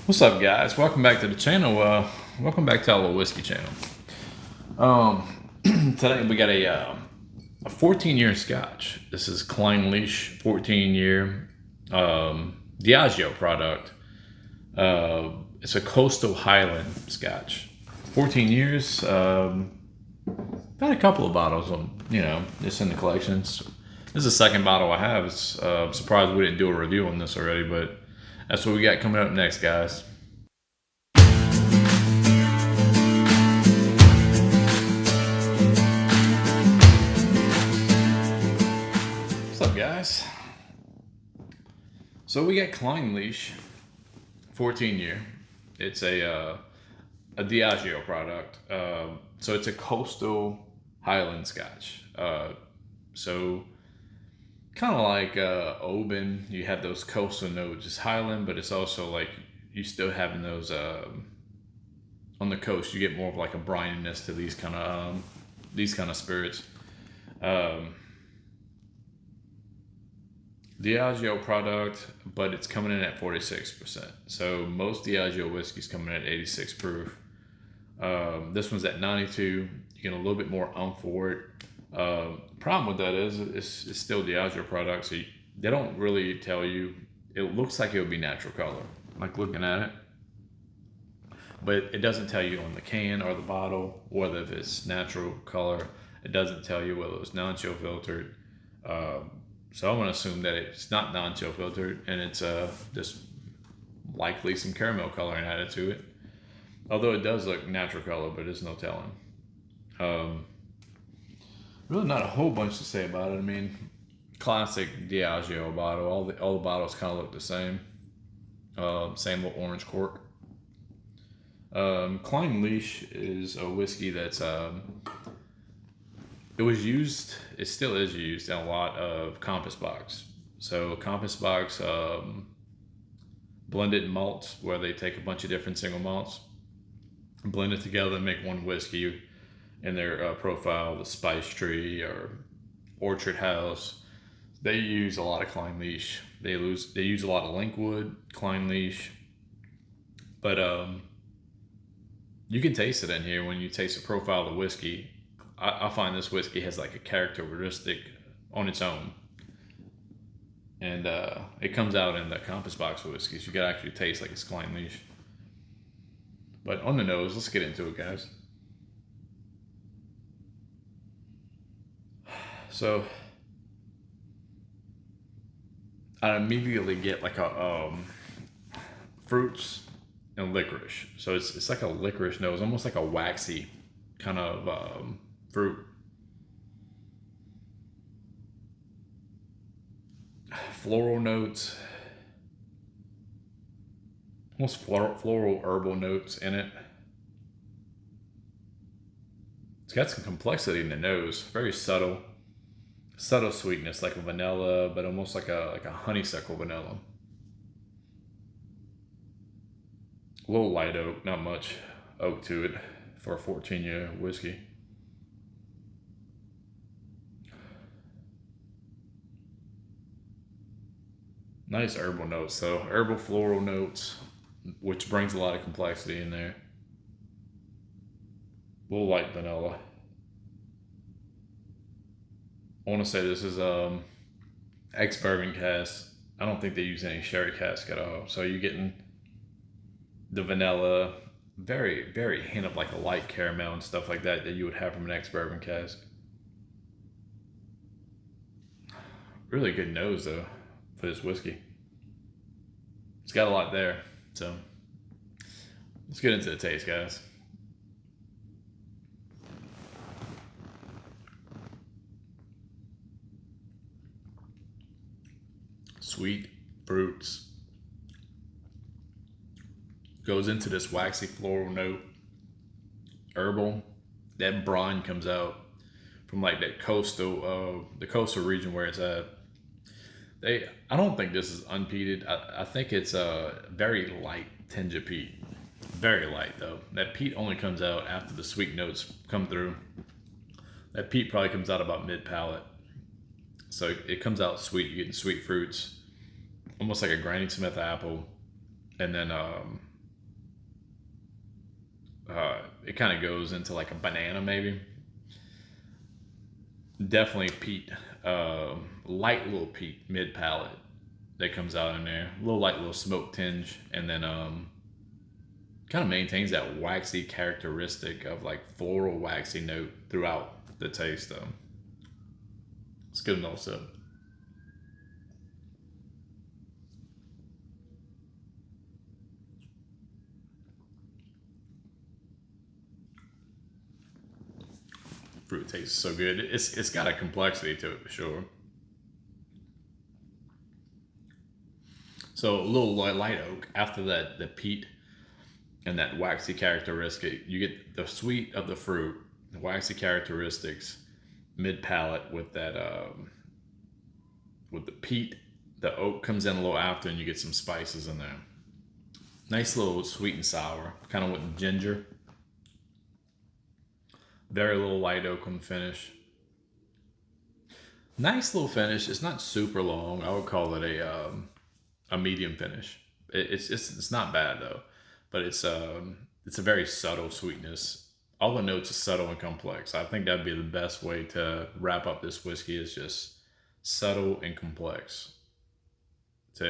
What's up, guys? Welcome back to the channel. Welcome back to our little whiskey channel. Today we got a 14-year Scotch. This is Clynelish 14-year Diageo product. It's a Coastal Highland Scotch. 14 years. Got a couple of bottles on, just in the collections. This is the second bottle I have. I'm surprised we didn't do a review on this already, but that's what we got coming up next, guys. What's up, guys? So we got Clynelish 14-year. It's a Diageo product. So it's a Coastal Highland Scotch. So kind of like Oban, you have those coastal notes. It's Highland, but it's also like you still having those on the coast. You get more of like a brininess to these kind of spirits. Diageo product, but it's coming in at 46%. So most Diageo whiskey's coming in at 86 proof. This one's at 92. You get a little bit more for it. Problem with that is it's still Diageo product, so they don't really tell you. It looks like it would be natural color, like looking at it, but it doesn't tell you on the can or the bottle whether if it's natural color. It doesn't tell you whether it's non-chill filtered. So I'm going to assume that it's not non-chill filtered, and it's just likely some caramel coloring added to it. Although it does look natural color, but there's no telling. Really not a whole bunch to say about it. I mean, classic Diageo bottle. All the bottles kind of look the same. Same little orange cork. Clynelish is a whiskey that's it was used. It still is used in a lot of Compass Box. So Compass Box blended malts, where they take a bunch of different single malts, blend it together and make one whiskey. In their profile, the Spice Tree or Orchard House, they use a lot of Clynelish. They use a lot of Linkwood, Clynelish, but you can taste it in here when you taste the profile of the whiskey. I find this whiskey has like a characteristic on its own, and it comes out in the Compass Box whiskeys. You can actually taste like it's Clynelish. But on the nose, let's get into it, guys. So I immediately get like a fruits and licorice. So it's like a licorice nose, almost like a waxy kind of fruit. Floral notes, almost floral herbal notes in it. It's got some complexity in the nose, very subtle sweetness, like a vanilla, but almost like a honeysuckle vanilla. A little light oak, not much oak to it for a 14-year whiskey. Nice herbal notes, though. Herbal floral notes, which brings a lot of complexity in there. A little light vanilla. I want to say this is ex-bourbon cask. I don't think they use any sherry cask at all. So you're getting the vanilla, very, very hint of like a light caramel and stuff like that you would have from an ex-bourbon cask. Really good nose, though, for this whiskey. It's got a lot there. So let's get into the taste, guys. Sweet fruits. Goes into this waxy floral note. Herbal. That brine comes out from like that the coastal region where it's at. I don't think this is unpeated. I think it's a very light tinge of peat. Very light, though. That peat only comes out after the sweet notes come through. That peat probably comes out about mid-palate. So it comes out sweet. You're getting sweet fruits. Almost like a Granny Smith apple. And then It kind of goes into like a banana maybe. Definitely peat, light little peat mid palate that comes out in there. A little light little smoke tinge, and then kind of maintains that waxy characteristic of like floral waxy note throughout the taste though. It's good enough sip. Fruit tastes so good. It's got a complexity to it for sure. So a little light oak after that, the peat and that waxy characteristic. You get the sweet of the fruit, the waxy characteristics, mid palate with that with the peat. The oak comes in a little after, and you get some spices in there. Nice little sweet and sour, kind of with ginger. Very little light oak on the finish. Nice little finish. It's not super long. I would call it a medium finish. It's not bad though, but it's a very subtle sweetness. All the notes are subtle and complex. I think that'd be the best way to wrap up this whiskey, is just subtle and complex. So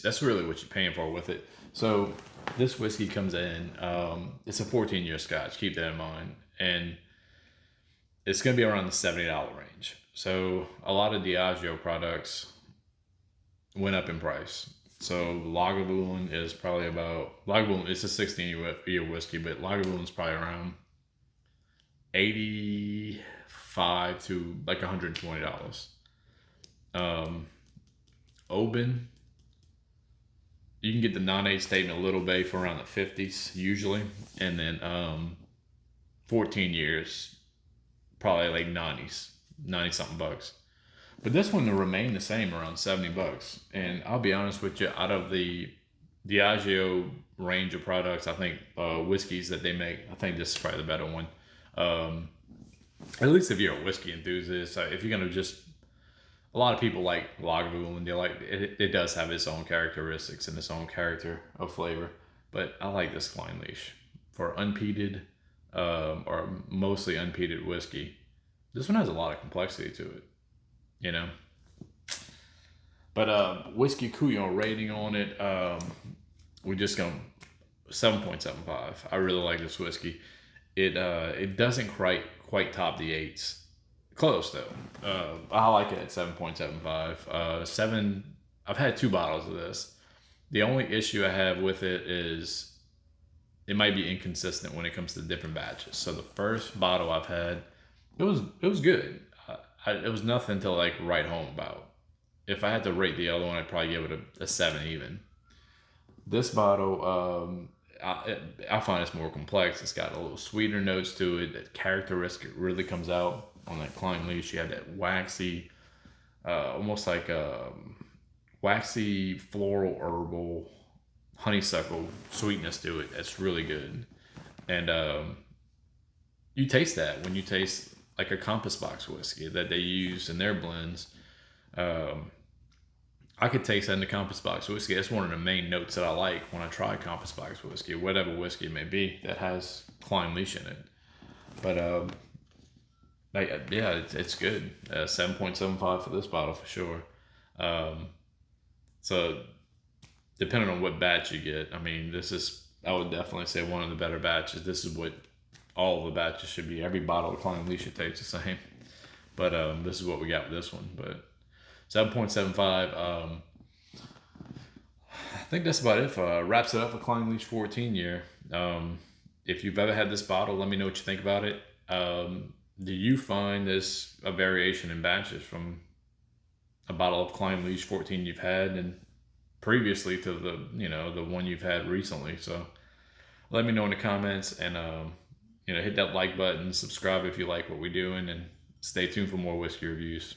that's really what you're paying for with it. So this whiskey comes in. It's a 14-year Scotch. Keep that in mind, and it's going to be around the $70 range. So a lot of Diageo products went up in price. So Lagavulin is probably about, Lagavulin, it's a 16-year whiskey, but Lagavulin is probably around 85 to like $120. Oban, you can get the non-age statement a little bay for around the 50s usually, and then 14 years, probably like 90 something bucks. But this one will remain the same, around $70. And I'll be honest with you, out of the Diageo range of products, I think whiskeys that they make, I think this is probably the better one. At least if you're a whiskey enthusiast, if you're gonna just, a lot of people like Lagavulin, they like it. It does have its own characteristics and its own character of flavor. But I like this Clynelish for unpeated or mostly unpeated whiskey. This one has a lot of complexity to it, you know. But Whiskey Couyon rating on it, we're just going 7.75. I really like this whiskey. It doesn't quite top the eights. Close though. I like it at 7.75. I've had 2 bottles of this. The only issue I have with it is it might be inconsistent when it comes to different batches. So the first bottle I've had, it was good. It was nothing to like write home about. If I had to rate the other one, I'd probably give it a 7 even. This bottle, I find it's more complex. It's got a little sweeter notes to it. That characteristic really comes out on that Clynelish. You have that waxy, almost like waxy floral herbal honeysuckle sweetness to it. That's really good. And you taste that when you taste like a Compass Box whiskey that they use in their blends. I could taste that in the Compass Box whiskey. That's one of the main notes that I like when I try Compass Box whiskey, whatever whiskey it may be that has Clynelish in it. But yeah, it's good. 7.75 for this bottle for sure. So depending on what batch you get, I mean, I would definitely say one of the better batches. This is what all the batches should be. Every bottle of Clynelish should taste the same. But this is what we got with this one. But 7.75. I think that's about it. Wraps it up for Clynelish 14-year. If you've ever had this bottle, let me know what you think about it. Do you find this a variation in batches from a bottle of Clynelish 14 you've had and previously to the one you've had recently? So let me know in the comments, and hit that like button, subscribe if you like what we're doing, and stay tuned for more whiskey reviews.